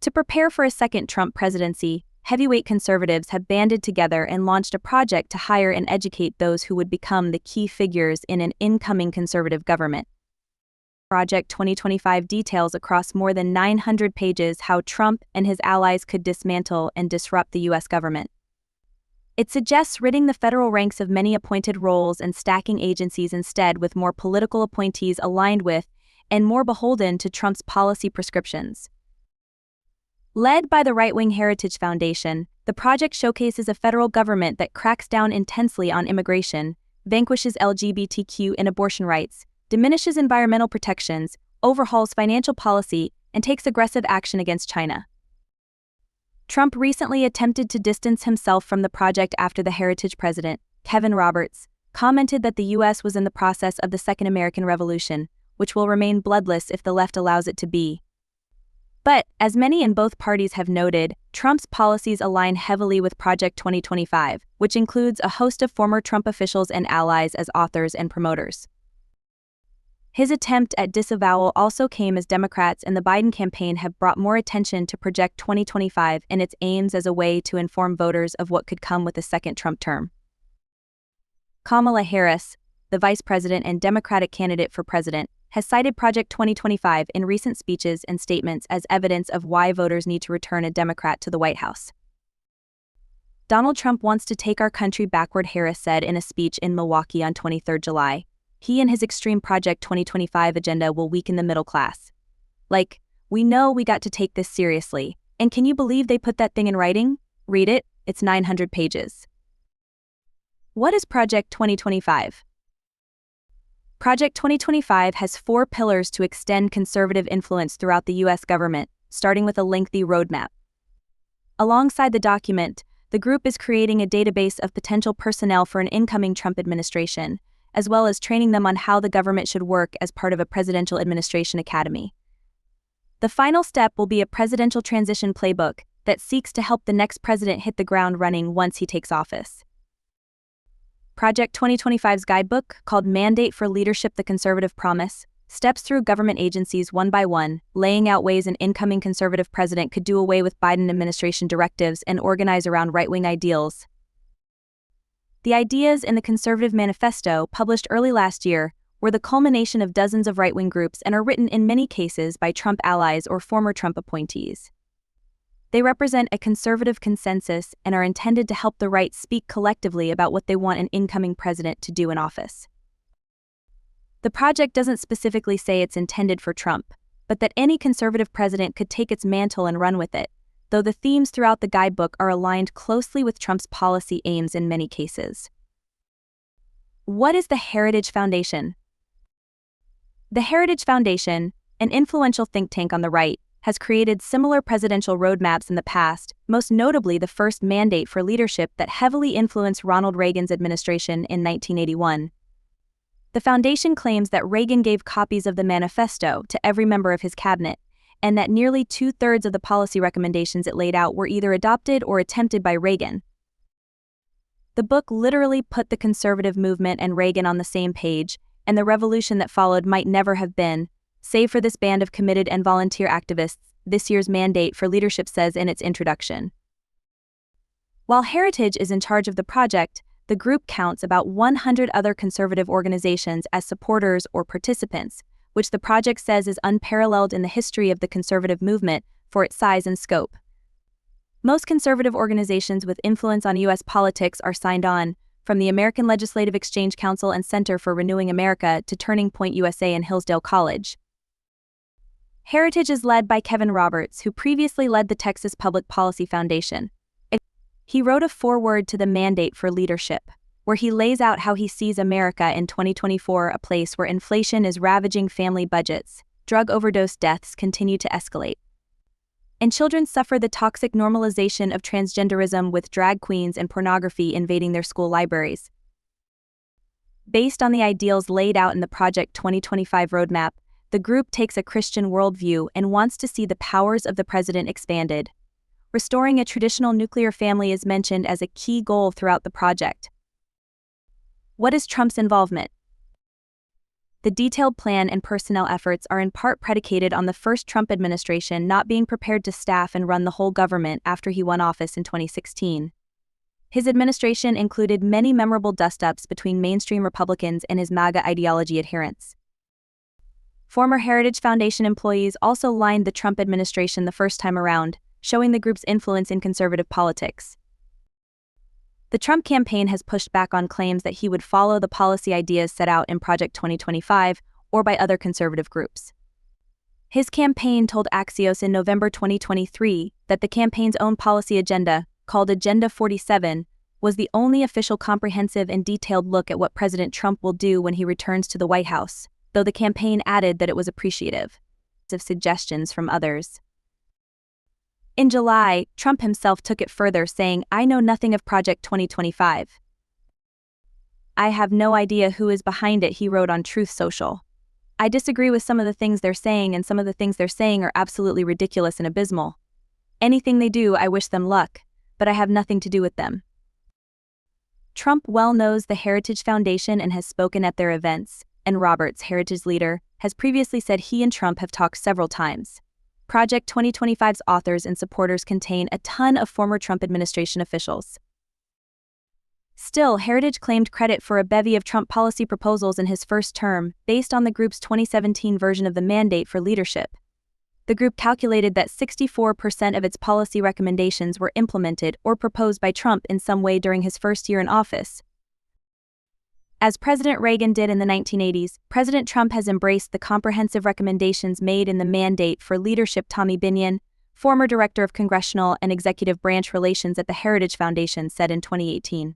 To prepare for a second Trump presidency, heavyweight conservatives have banded together and launched a project to hire and educate those who would become the key figures in an incoming conservative government. Project 2025 details across more than 900 pages how Trump and his allies could dismantle and disrupt the U.S. government. It suggests ridding the federal ranks of many appointed roles and stacking agencies instead with more political appointees aligned with and more beholden to Trump's policy prescriptions. Led by the right-wing Heritage Foundation, the project showcases a federal government that cracks down intensely on immigration, vanquishes LGBTQ and abortion rights, diminishes environmental protections, overhauls financial policy, and takes aggressive action against China. Trump recently attempted to distance himself from the project after the Heritage president, Kevin Roberts, commented that the U.S. was in the process of the Second American Revolution, which will remain bloodless if the left allows it to be. But, as many in both parties have noted, Trump's policies align heavily with Project 2025, which includes a host of former Trump officials and allies as authors and promoters. His attempt at disavowal also came as Democrats in the Biden campaign have brought more attention to Project 2025 and its aims as a way to inform voters of what could come with a second Trump term. Kamala Harris, the vice president and Democratic candidate for president, has cited Project 2025 in recent speeches and statements as evidence of why voters need to return a Democrat to the White House. Donald Trump wants to take our country backward, Harris said in a speech in Milwaukee on 23 July. He and his extreme Project 2025 agenda will weaken the middle class. Like, we know we got to take this seriously, and can you believe they put that thing in writing? Read it, it's 900 pages. What is Project 2025? Project 2025 has 4 pillars to extend conservative influence throughout the U.S. government, starting with a lengthy roadmap. Alongside the document, the group is creating a database of potential personnel for an incoming Trump administration, as well as training them on how the government should work as part of a presidential administration academy. The final step will be a presidential transition playbook that seeks to help the next president hit the ground running once he takes office. Project 2025's guidebook, called Mandate for Leadership: The Conservative Promise, steps through government agencies one by one, laying out ways an incoming conservative president could do away with Biden administration directives and organize around right-wing ideals. The ideas in the Conservative Manifesto, published early last year, were the culmination of dozens of right-wing groups and are written in many cases by Trump allies or former Trump appointees. They represent a conservative consensus and are intended to help the right speak collectively about what they want an incoming president to do in office. The project doesn't specifically say it's intended for Trump, but that any conservative president could take its mantle and run with it, though the themes throughout the guidebook are aligned closely with Trump's policy aims in many cases. What is the Heritage Foundation? The Heritage Foundation, an influential think tank on the right, has created similar presidential roadmaps in the past, most notably the first Mandate for Leadership that heavily influenced Ronald Reagan's administration in 1981. The foundation claims that Reagan gave copies of the manifesto to every member of his cabinet, and that nearly 2/3 of the policy recommendations it laid out were either adopted or attempted by Reagan. The book literally put the conservative movement and Reagan on the same page, and the revolution that followed might never have been, save for this band of committed and volunteer activists, this year's Mandate for Leadership says in its introduction. While Heritage is in charge of the project, the group counts about 100 other conservative organizations as supporters or participants, which the project says is unparalleled in the history of the conservative movement for its size and scope. Most conservative organizations with influence on U.S. politics are signed on, from the American Legislative Exchange Council and Center for Renewing America to Turning Point USA and Hillsdale College. Heritage is led by Kevin Roberts, who previously led the Texas Public Policy Foundation. He wrote a foreword to the Mandate for Leadership, where he lays out how he sees America in 2024, a place where inflation is ravaging family budgets, drug overdose deaths continue to escalate, and children suffer the toxic normalization of transgenderism with drag queens and pornography invading their school libraries. Based on the ideals laid out in the Project 2025 roadmap, the group takes a Christian worldview and wants to see the powers of the president expanded. Restoring a traditional nuclear family is mentioned as a key goal throughout the project. What is Trump's involvement? The detailed plan and personnel efforts are in part predicated on the first Trump administration not being prepared to staff and run the whole government after he won office in 2016. His administration included many memorable dust-ups between mainstream Republicans and his MAGA ideology adherents. Former Heritage Foundation employees also lined the Trump administration the first time around, showing the group's influence in conservative politics. The Trump campaign has pushed back on claims that he would follow the policy ideas set out in Project 2025 or by other conservative groups. His campaign told Axios in November 2023 that the campaign's own policy agenda, called Agenda 47, was the only official comprehensive and detailed look at what President Trump will do when he returns to the White House, though the campaign added that it was appreciative of suggestions from others. In July, Trump himself took it further, saying, "I know nothing of Project 2025. I have no idea who is behind it," he wrote on Truth Social. "I disagree with some of the things they're saying, and some of the things they're saying are absolutely ridiculous and abysmal. Anything they do, I wish them luck, but I have nothing to do with them." Trump well knows the Heritage Foundation and has spoken at their events, and Roberts, Heritage leader, has previously said he and Trump have talked several times. Project 2025's authors and supporters contain a ton of former Trump administration officials. Still, Heritage claimed credit for a bevy of Trump policy proposals in his first term, based on the group's 2017 version of the Mandate for Leadership. The group calculated that 64% of its policy recommendations were implemented or proposed by Trump in some way during his first year in office. As President Reagan did in the 1980s, President Trump has embraced the comprehensive recommendations made in the Mandate for Leadership. Tommy Binion, former director of congressional and executive branch relations at the Heritage Foundation, said in 2018.